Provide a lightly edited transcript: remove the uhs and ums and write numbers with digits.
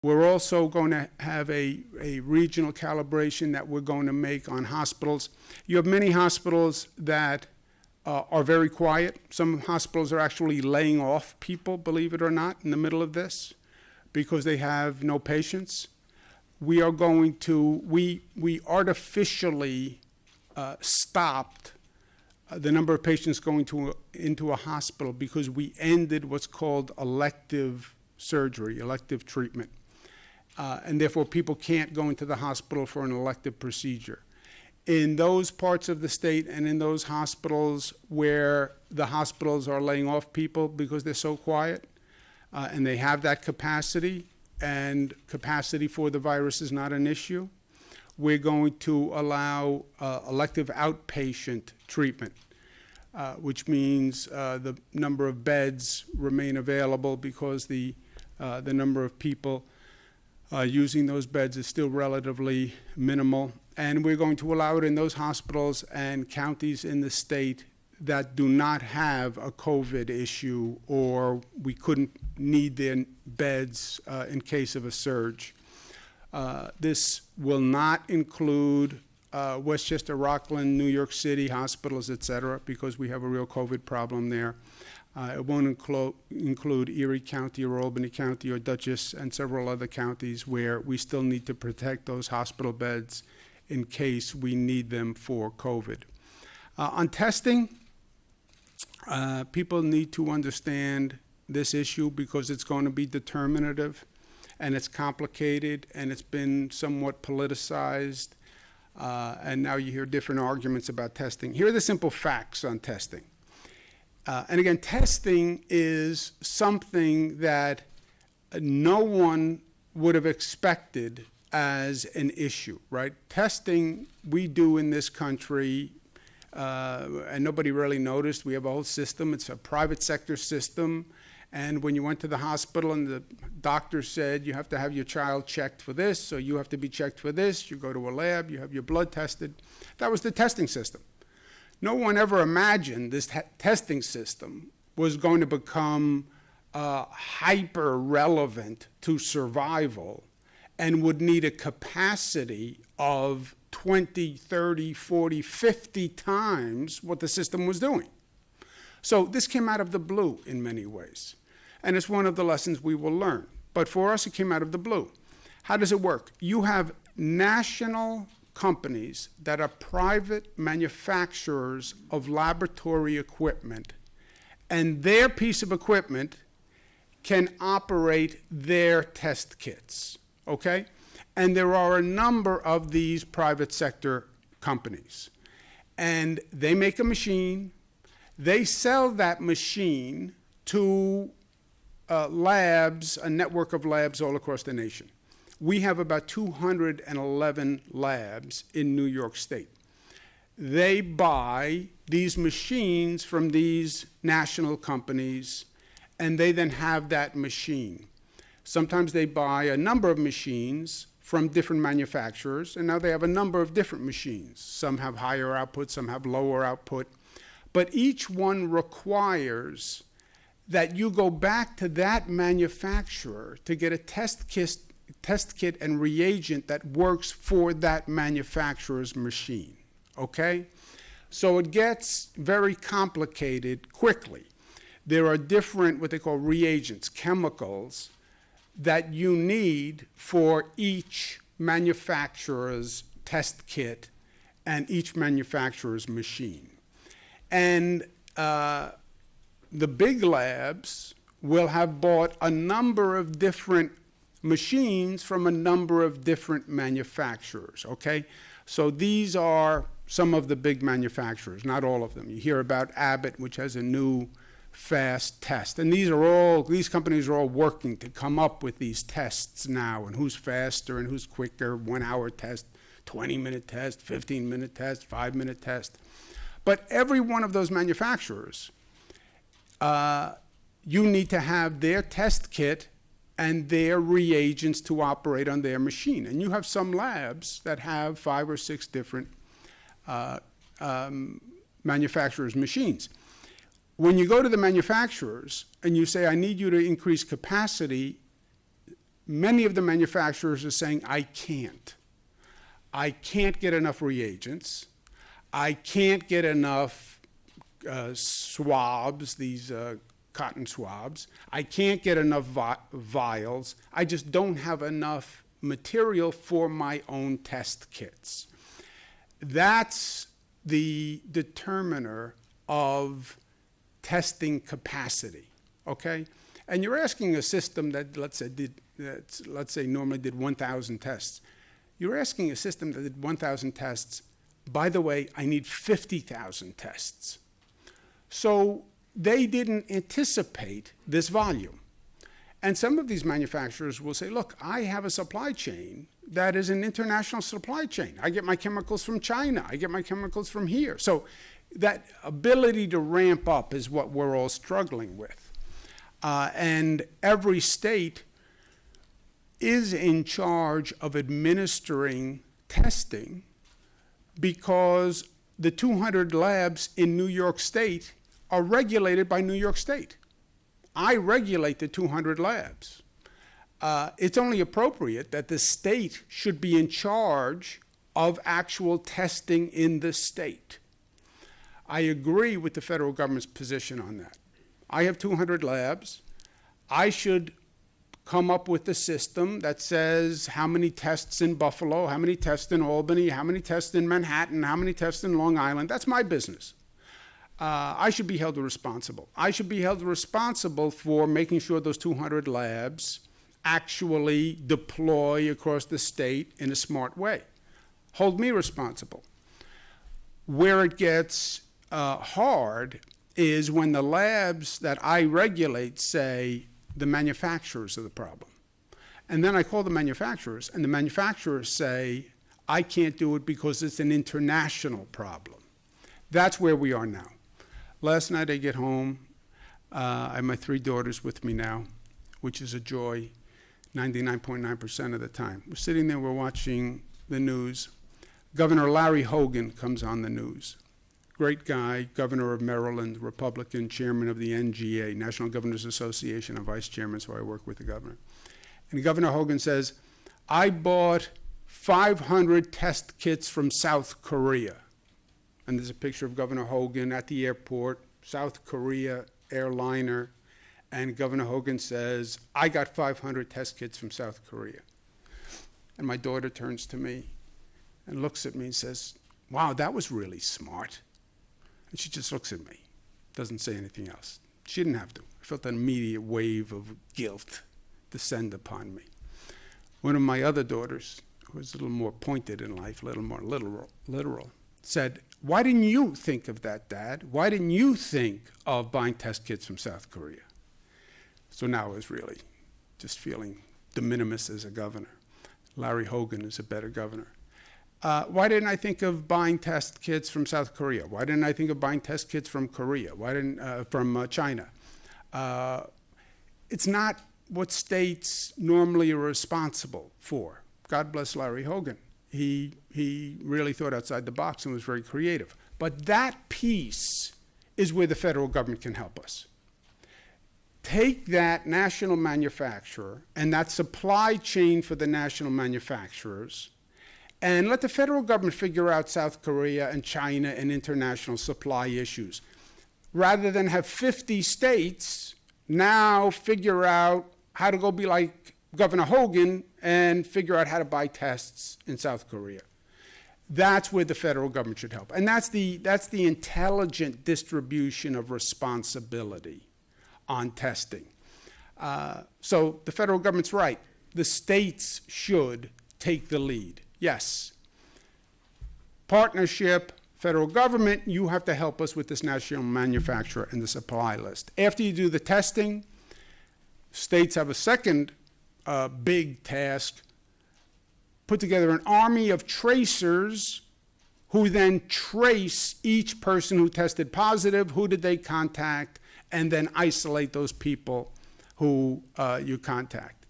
We're also going to have a regional calibration that we're going to make on hospitals. You have many hospitals that are very quiet. Some hospitals are actually laying off people, believe it or not, in the middle of this because they have no patients. We are going to, we artificially stopped the number of patients going into a hospital because we ended what's called elective surgery, elective treatment. And therefore people can't go into the hospital for an elective procedure. In those parts of the state and in those hospitals where the hospitals are laying off people because they're so quiet and they have that capacity, and capacity for the virus is not an issue, we're going to allow elective outpatient treatment, which means the number of beds remain available because the number of people using those beds is still relatively minimal. And we're going to allow it in those hospitals and counties in the state that do not have a COVID issue or we couldn't need their beds in case of a surge. This will not include Westchester, Rockland, New York City hospitals, et cetera, because we have a real COVID problem there. It won't include Erie County or Albany County or Dutchess and several other counties where we still need to protect those hospital beds in case we need them for COVID. On testing, people need to understand this issue because it's going to be determinative and it's complicated and it's been somewhat politicized. And now you hear different arguments about testing. Here are the simple facts on testing. And again, testing is something that no one would have expected as an issue, right? Testing we do in this country, and nobody really noticed. We have a whole system. It's a private sector system. And when you went to the hospital and the doctor said you have to have your child checked for this, so you have to be checked for this, you go to a lab, you have your blood tested. That was the testing system. No one ever imagined this testing system was going to become hyper relevant to survival and would need a capacity of 20, 30, 40, 50 times what the system was doing. So this came out of the blue in many ways. And it's one of the lessons we will learn. But for us, it came out of the blue. How does it work? You have national companies that are private manufacturers of laboratory equipment, and their piece of equipment can operate their test kits, okay? And there are a number of these private sector companies. And they make a machine, they sell that machine to labs, a network of labs all across the nation. We have about 211 labs in New York State. They buy these machines from these national companies, and they then have that machine. Sometimes they buy a number of machines from different manufacturers, and now they have a number of different machines. Some have higher output, some have lower output. But each one requires that you go back to that manufacturer to get a test kit and reagent that works for that manufacturer's machine, okay? So it gets very complicated quickly. There are different, what they call reagents, chemicals, that you need for each manufacturer's test kit and each manufacturer's machine. And the big labs will have bought a number of different machines from a number of different manufacturers, okay? So these are some of the big manufacturers, not all of them. You hear about Abbott, which has a new fast test. And these companies are all working to come up with these tests now, and who's faster and who's quicker, 1 hour test, 20-minute test, 15-minute test, 5-minute test. But every one of those manufacturers, you need to have their test kit and their reagents to operate on their machine. And you have some labs that have 5 or 6 different manufacturers' machines. When you go to the manufacturers and you say, I need you to increase capacity, many of the manufacturers are saying, I can't get enough reagents. I can't get enough swabs, these cotton swabs. I can't get enough vials. I just don't have enough material for my own test kits. That's the determiner of testing capacity, okay? And you're asking a system that, let's say normally did 1,000 tests. You're asking a system that did 1,000 tests, by the way, I need 50,000 tests. So they didn't anticipate this volume. And some of these manufacturers will say, look, I have a supply chain that is an international supply chain. I get my chemicals from China. I get my chemicals from here. So that ability to ramp up is what we're all struggling with. And every state is in charge of administering testing because the 200 labs in New York State are regulated by New York State. I regulate the 200 labs. It's only appropriate that the state should be in charge of actual testing in the state. I agree with the federal government's position on that. I have 200 labs. I should come up with a system that says how many tests in Buffalo, how many tests in Albany, how many tests in Manhattan, how many tests in Long Island. That's my business. I should be held responsible. I should be held responsible for making sure those 200 labs actually deploy across the state in a smart way. Hold me responsible. Where it gets hard is when the labs that I regulate say the manufacturers are the problem. And then I call the manufacturers, and the manufacturers say, I can't do it because it's an international problem. That's where we are now. Last night I get home. I have my 3 daughters with me now, which is a joy 99.9% of the time. We're sitting there, we're watching the news. Governor Larry Hogan comes on the news. Great guy, governor of Maryland, Republican, chairman of the NGA, National Governors Association, and vice chairman, so I work with the governor. And Governor Hogan says, I bought 500 test kits from South Korea. And there's a picture of Governor Hogan at the airport, South Korea airliner, and Governor Hogan says, I got 500 test kits from South Korea. And my daughter turns to me and looks at me and says, wow, that was really smart. And she just looks at me, doesn't say anything else. She didn't have to. I felt an immediate wave of guilt descend upon me. One of my other daughters, who was a little more pointed in life, a little more literal, said, why didn't you think of that, Dad? Why didn't you think of buying test kits from South Korea? So now I was really just feeling de minimis as a governor. Larry Hogan is a better governor. Why didn't I think of buying test kits from South Korea? Why didn't I think of buying test kits from Korea? Why didn't from China? It's not what states normally are responsible for. God bless Larry Hogan. He really thought outside the box and was very creative. But that piece is where the federal government can help us. Take that national manufacturer and that supply chain for the national manufacturers and let the federal government figure out South Korea and China and international supply issues. Rather than have 50 states now figure out how to go be like Governor Hogan and figure out how to buy tests in South Korea. That's where the federal government should help. And that's the intelligent distribution of responsibility on testing. So the federal government's right. The states should take the lead. Yes. Partnership, federal government, you have to help us with this national manufacturer and the supply list. After you do the testing, states have a second big task, put together an army of tracers who then trace each person who tested positive, who did they contact, and then isolate those people who you contact.